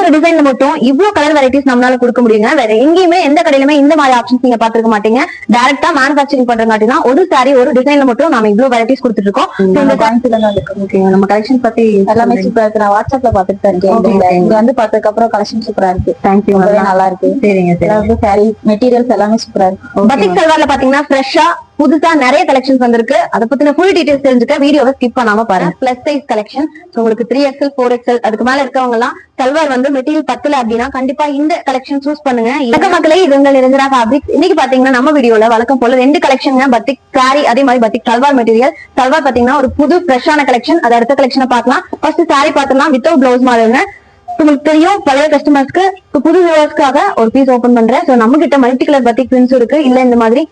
ஒரு டிசைன்ல மட்டும் இவ்வளவு கலர் வெரைட்டிஸ் நம்மளால கொடுக்க முடியுங்க. வேற எங்கேயுமே எந்த கடையிலுமே இந்த மாதிரி ஆப்ஷன்ஸ் நீங்க பாத்துருக்க மாட்டீங்க. டைரக்டா மேனுஃபேக்சரிங் பண்றங்காட்டி தான் ஒரு சாரி ஒரு டிசைன்ல மட்டும் நாம இவ்வளவு வெரைட்டிஸ் கொடுத்துட்டு இருக்கோம். இந்த நம்ம கலெக்ஷன் பத்தி எல்லாமே சூப்பரா இருக்கு. நான் வாட்ஸ்அப்ல பாத்துட்டு தான் இருக்கேன். இங்க வந்து பார்த்ததுக்கு அப்புறம் கலெக்ஷன் சூப்பரா இருக்கு. தேங்க்யூ, நல்லா இருக்கு. சரிங்க, சாரி மெட்டீரியல்ஸ் எல்லாமே சூப்பரா இருக்கு. பத்திக் சல்வார்ல பாத்தீங்கன்னா ஃப்ரெஷ்ஷா புதுசா நிறைய கலெக்ஷன்ஸ் வந்திருக்கு. அதை பத்தின ஃபுல் டீடைல்ஸ் தெரிஞ்சுக்க வீடியோவை ஸ்கிப் பண்ணாம பாருங்க. பிளஸ் சைஸ் கலெக்ஷன் உங்களுக்கு 3XL 4XL அதுக்கு மேல இருக்கவங்க எல்லாம் சல்வார் வந்து மெட்டீரியல் பத்தல அப்படின்னா கண்டிப்பா இந்த கலெக்ஷன் சூஸ் பண்ணுங்க. இலக்க மக்களே, இது உங்கள் நிரஞ்சனா ஃபேப்ரிக்ஸ். இன்னைக்கு பாத்தீங்கன்னா நம்ம வீடியோல வழக்கம் போல 2 கலெக்ஷன் பத்திக் சாரி அதே மாதிரி பத்திக் சல்வார் மெட்டீரியல். சல்வார் பாத்தீங்கன்னா ஒரு புது ஃப்ரெஷ்ஷான கலெக்ஷன். அது அடுத்த கலெக்ஷனை பார்க்கலாம். ஃபர்ஸ்ட் சாரி பாத்துலாம் வித்தவுட் பிளவுஸ் மாடல்ங்க. உங்களுக்கு தெரியும் பழைய கஸ்டமர்ஸ்க்கு புது வியூவர்ஸ்க்காக ஒரு பீஸ் ஓபன் பண்றேன். சோ நம்ம கிட்ட மல்டி கலர் பத்திக் பிரிண்ட்ஸ் இருக்கு. இல்ல இந்த மாதிரி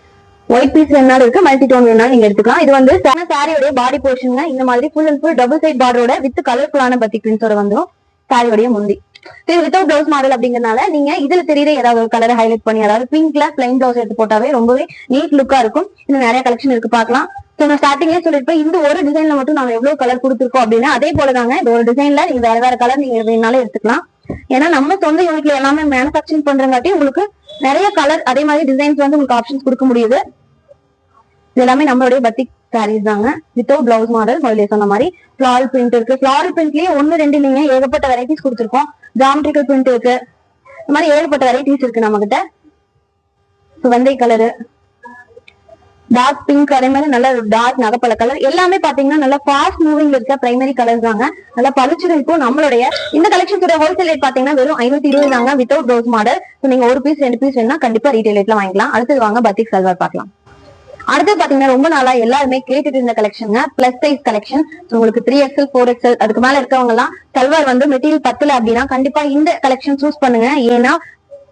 ஒயிட் பீஸ் வேணாலும் இருக்கு, மல்டி டோன் வேணாலும் நீங்க எடுத்துக்கலாம். இது வந்து சாரியோட பாடி போர்ஷன் இந்த மாதிரி full and full double side பார்டரோட வித் கலர்ஃபுல்லான பத்திக் பிரிண்ட்ஸோட வந்துடும். சாரியோட முந்தி இது வித்தவுட் பிளவுஸ் மாடல் அப்படிங்கறதுனால நீங்க இதுல தெரியுற ஏதாவது ஒரு கலரை ஹைலைட் பண்ணி அதாவது பிங்க்ல பிளைன் பிளவுஸ் எடுத்து போட்டாவே ரொம்பவே நீட் லுக்கா இருக்கும். இன்னும் நிறைய கலெக்ஷன் இருக்கு பாக்கலாம். நான் ஸ்டார்டிங்லேயே சொல்லிருப்பேன் இந்த ஒரு டிசைன்ல மட்டும் நாம எவ்வளவு கலர் கொடுத்துருக்கோம் அப்படின்னு. அதே போலதாங்க இந்த ஒரு டிசைன்ல நீங்க வேற வேற கலர் நீங்க வேணாலும் எடுத்துக்கலாம். ஏன்னா நம்ம சொந்த யூனிட்ல எல்லாமே மேனுஃபேக்சரிங் பண்றங்காட்டி உங்களுக்கு நிறைய கலர் அதே மாதிரி டிசைன்ஸ் வந்து உங்களுக்கு ஆப்ஷன்ஸ் கொடுக்க முடியுது. இது எல்லாமே நம்மளுடைய பத்திக் சாரீஸ் தாங்க. வித்தவுட் பிளவுஸ் மாடல் முதல்ல சொன்ன மாதிரி ஃபிளாரல் பிரிண்ட் இருக்கு. ஃபிளாரல் பிரிண்ட்லயே 1 2 இல்லைங்க, ஏகப்பட்ட வெரைட்டிஸ் கொடுத்துருக்கோம். ஜாமெட்ரிக்கல் பிரிண்ட் இருக்கு. இந்த மாதிரி ஏகப்பட்ட வெரைட்டிஸ் இருக்கு நம்ம கிட்ட. வெந்தய கலரு, டார்க் பிங்க், அதே மாதிரி நல்ல டார்க் நகப்பழ கலர் எல்லாமே பாத்தீங்கன்னா நல்லா ஃபாஸ்ட் மூவிங் இருக்க பிரைமரி கலர்ஸ் தாங்க. நல்லா பளிச்சு இருக்கும். நம்மளுடைய இந்த கலெக்ஷன்ஸோட ஹோல்சேல் ரேட் பாத்தீங்கன்னா வெறும் 520 தாங்க வித்தவுட் பிளவுஸ் மாடல். நீங்க ஒரு பீஸ் 2 பீஸ் வேணா கண்டிப்பா ரீட்டைல் ரேட்ல வாங்கிக்கலாம். அடுத்தது வாங்க பத்திக் சல்வார் பார்க்கலாம். அடுத்து பாத்தீங்கன்னா ரொம்ப நாளா எல்லாருமே கேட்டுட்டு இருந்த கலெக்ஷன் பிளஸ் சைஸ் கலெக்ஷன். உங்களுக்கு 3XL 4XL அதுக்கு மேல இருக்கவங்க எல்லாம் சல்வார் வந்து மெட்டீரியல் பத்தல அப்படின்னா கண்டிப்பா இந்த கலெக்ஷன் சூஸ் பண்ணுங்க. ஏன்னா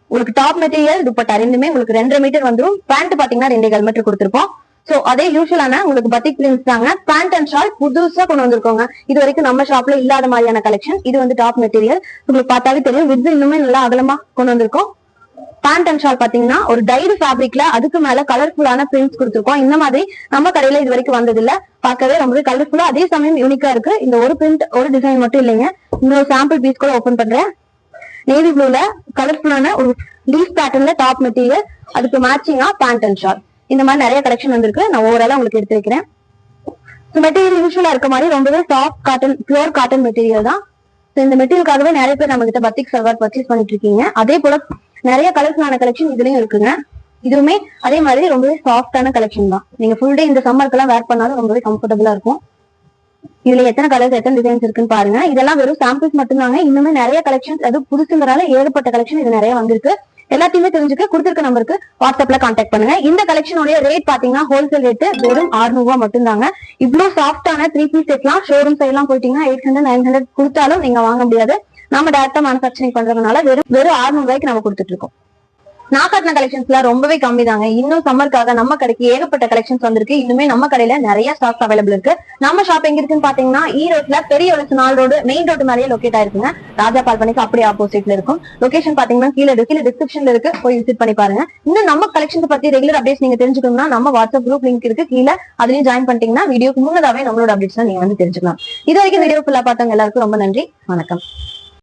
உங்களுக்கு டாப் மெட்டீரியல் துப்பட்டா ரெண்டுமே உங்களுக்கு 2.5 மீட்டர் வந்துடும். பேண்ட் பாத்தீங்கன்னா 2.25 மீட்டர் கொடுத்துருப்போம். சோ அதே யூஷுவலான உங்களுக்கு பத்திக் பிரிண்ட்ஸ் தாங்க. பேண்ட் அண்ட் ஷால் புதுசா கொண்டு வந்திருக்கோங்க. இது வரைக்கும் நம்ம ஷாப்ல இல்லாத மாதிரியான கலெக்ஷன். இது வந்து டாப் மெட்டீரியல் உங்களுக்கு பார்த்தாவே தெரியும். வித் இன்னுமே நல்லா அகலமா கொண்டு வந்திருக்கோம். பேண்ட் அண்ட் ஷால் பாத்தீங்கன்னா ஒரு டைடு ஃபேப்ரிக்ல அதுக்கு மேல கலர்ஃபுல்லான பிரிண்ட்ஸ் கொடுத்துருக்கோம். இந்த மாதிரி நம்ம கடையில இது வரைக்கும் வந்தது இல்ல. பார்க்கவே ரொம்பவே கலர்ஃபுல்லா அதே சமயம் யூனிக்கா இருக்கு. இந்த ஒரு பிரிண்ட் ஒரு டிசைன் மட்டும் இல்லைங்க. இன்னொரு சாம்பிள் பீஸ் கூட ஓபன் பண்றேன். நேவி ப்ளூல கலர்ஃபுல்லான ஒரு லீஃப் பேட்டர்ன்ல டாப் மெட்டீரியல், அதுக்கு மேட்சிங்கா பேண்ட் அண்ட் ஷால். இந்த மாதிரி நிறைய கலெக்ஷன் வந்திருக்கு. நான் ஓவராலா உங்களுக்கு எடுத்து வைக்கிறேன். மெட்டீரியல் யூஷுவலா இருக்க மாதிரி ரொம்பவே soft cotton, pure cotton material தான். இந்த மெட்டீரியலுக்காகவே நிறைய பேர் நம்ம கிட்ட பத்திக் சல்வார் பர்ச்சேஸ் பண்ணிட்டு இருக்கீங்க. அதே போல நிறைய கலர்ஃபுல்லான கலெக்ஷன் இதுலயும் இருக்குங்க. இதுவுமே அதே மாதிரி ரொம்பவே சாஃப்டான கலெக்ஷன் தான். நீங்க ஃபுல் டே இந்த சம்மருக்கு எல்லாம் வேர் பண்ணாலும் ரொம்பவே கம்ஃபர்டபுளா இருக்கும். இதுல எத்தனை கலர்ஸ் எத்தனை டிசைன்ஸ் இருக்குன்னு பாருங்க. இதெல்லாம் வெறும் சாம்பிள்ஸ் மட்டும்தாங்க. இன்னுமே நிறைய கலெக்ஷன்ஸ் அது புதுசுங்கிறனால ஏகப்பட்ட கலெக்ஷன் இது நிறைய வந்திருக்கு. எல்லாத்தையுமே தெரிஞ்சுக்க கொடுத்திருக்க நம்பருக்கு வாட்ஸ்அப்ல கான்டாக்ட் பண்ணுங்க. இந்த கலெக்ஷனோட ரேட் பாத்தீங்கன்னா ஹோல்சேல் ரேட் வெறும் 600 ரூபாய் மட்டும் தாங்க. இவ்வளவு சாஃப்டான 3 பீஸ் செட்லாம் ஷோரூம் சைட் எல்லாம் போயிட்டீங்கன்னா 800 900 கொடுத்தாலும் நீங்க வாங்க முடியாது. நம்ம டைரக்டா மேனுஃபேக்சரிங் பண்றதுனால வெறும் 600 ரூபாய்க்கு நம்ம கொடுத்துட்டு இருக்கோம். நான் காட்டின கலெக்ஷன்ஸ் எல்லாம் ரொம்பவே கம்மி தாங்க. இன்னும் சம்மருக்காக நம்ம கடைக்கு ஏகப்பட்ட கலெக்ஷன்ஸ் வந்திருக்கு. இன்னுமே நம்ம கடையில நிறைய ஸ்டாக்ஸ் அவைலபிள் இருக்கு. நம்ம ஷாப் எங்க இருக்குன்னு பாத்தீங்கன்னா ஈரோட்ல பெரிய நாள் ரோடு மெயின் ரோடு மேலேயே லொகேட் ஆயிருக்குங்க. ராஜா பால் பண்ணிக்கு அப்படியே ஆப்போசிட்ல இருக்கும். லொகேஷன் பாத்தீங்கன்னா கீழே டிஸ்கிரிப்ஷன்ல இருக்கு, போய் விசிட் பண்ணி பாருங்க. இன்னும் நம்ம கலெக்ஷன் பத்தி ரெகுலர் அப்டேட்ஸ் நீங்க தெரிஞ்சுக்கணும்னா நம்ம வாட்ஸ்அப் குரூப் லிங்க் இருக்கு கீழே, அதுலயும் ஜாயின் பண்ணிட்டீங்கன்னா வீடியோக்கு முன்னதாவே நம்மளோட அப்டேட்ஸ் நீங்க வந்து தெரிஞ்சுக்கலாம். இது வரைக்கும் வீடியோ ஃபுல்லா பார்த்தவங்க எல்லாருக்கும் ரொம்ப நன்றி. வணக்கம்.